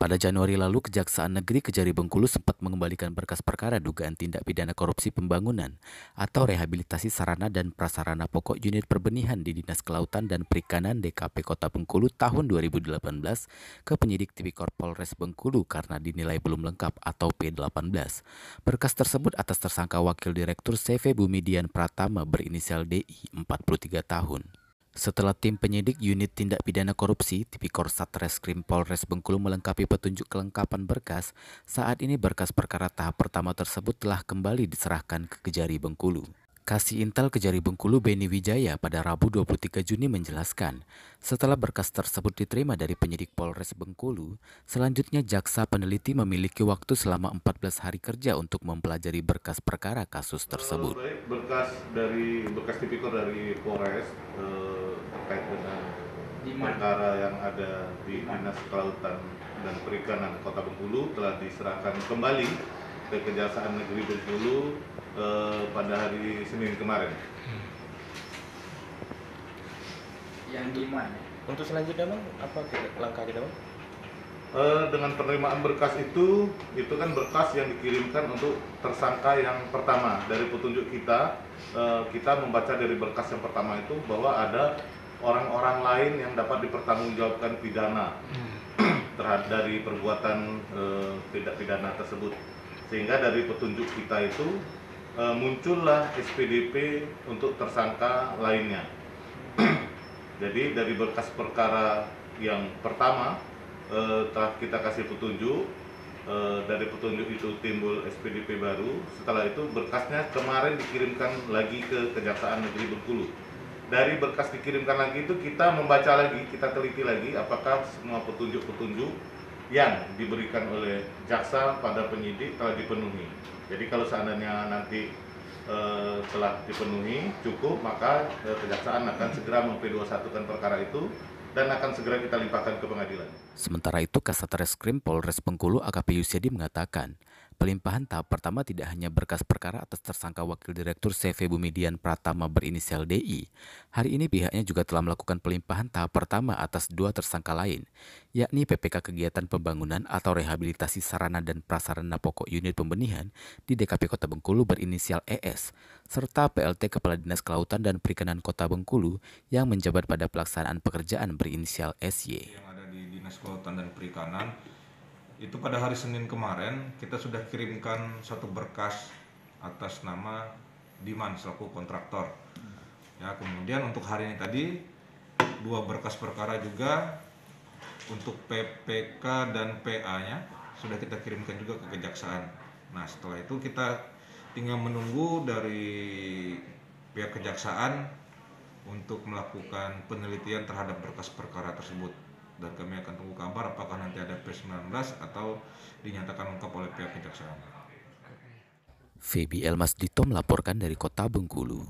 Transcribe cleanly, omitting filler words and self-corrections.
Pada Januari lalu, Kejaksaan Negeri Kejari Bengkulu sempat mengembalikan berkas perkara dugaan tindak pidana korupsi pembangunan atau rehabilitasi sarana dan prasarana pokok unit perbenihan di Dinas Kelautan dan Perikanan DKP Kota Bengkulu tahun 2018 ke penyidik Tipikor Polres Bengkulu karena dinilai belum lengkap atau P18. Berkas tersebut atas tersangka Wakil Direktur CV Bumi Dian Pratama berinisial DI 43 tahun. Setelah tim penyidik unit tindak pidana korupsi Tipikor Satreskrim Polres Bengkulu melengkapi petunjuk kelengkapan berkas, saat ini berkas perkara tahap pertama tersebut telah kembali diserahkan ke Kejari Bengkulu. Kasih Intel Kejari Bengkulu Beni Wijaya pada Rabu 23 Juni menjelaskan, setelah berkas tersebut diterima dari penyidik Polres Bengkulu, selanjutnya jaksa peneliti memiliki waktu selama 14 hari kerja untuk mempelajari berkas perkara kasus tersebut. Baik, berkas tipikor dari Polres terkait dengan perkara yang ada di Dinas Kelautan dan Perikanan Kota Bengkulu telah diserahkan kembali ke Kejaksaan Negeri Bengkulu pada hari Senin kemarin. Yang di mana? Untuk selanjutnya bang, apa langkah kita bang? Dengan penerimaan berkas itu kan berkas yang dikirimkan untuk tersangka yang pertama. Dari petunjuk kita, kita membaca dari berkas yang pertama itu bahwa ada orang-orang lain yang dapat dipertanggungjawabkan pidana terhadap dari perbuatan tindak pidana tersebut. Sehingga dari petunjuk kita itu muncullah SPDP untuk tersangka lainnya. Jadi dari berkas perkara yang pertama telah kita kasih petunjuk, dari petunjuk itu timbul SPDP baru. Setelah itu berkasnya kemarin dikirimkan lagi ke Kejaksaan Negeri Bengkulu. Dari berkas dikirimkan lagi itu kita membaca lagi, kita teliti lagi apakah semua petunjuk-petunjuk yang diberikan oleh jaksa pada penyidik telah dipenuhi. Jadi kalau seandainya nanti telah dipenuhi cukup, maka Kejaksaan akan segera mem-P21-kan perkara itu dan akan segera kita limpahkan ke pengadilan. Sementara itu, Kasat Reskrim Polres Bengkulu AKP Yusyadi mengatakan, pelimpahan tahap pertama tidak hanya berkas perkara atas tersangka Wakil Direktur CV Bumi Dian Pratama berinisial DI. Hari ini pihaknya juga telah melakukan pelimpahan tahap pertama atas dua tersangka lain, yakni PPK Kegiatan Pembangunan atau Rehabilitasi Sarana dan Prasarana Pokok Unit Pembenihan di DKP Kota Bengkulu berinisial ES, serta PLT Kepala Dinas Kelautan dan Perikanan Kota Bengkulu yang menjabat pada pelaksanaan pekerjaan berinisial SY. Yang ada di Dinas Kelautan dan Perikanan itu pada hari Senin kemarin kita sudah kirimkan satu berkas atas nama Diman selaku kontraktor. Ya, kemudian untuk hari ini tadi dua berkas perkara juga untuk PPK dan PA-nya sudah kita kirimkan juga ke Kejaksaan. Nah, setelah itu kita tinggal menunggu dari pihak Kejaksaan untuk melakukan penelitian terhadap berkas perkara tersebut. Dan kami akan tunggu kabar apakah nanti ada P19 atau dinyatakan lengkap oleh pihak Kejaksaan. Feby Elmas Dito melaporkan dari Kota Bengkulu.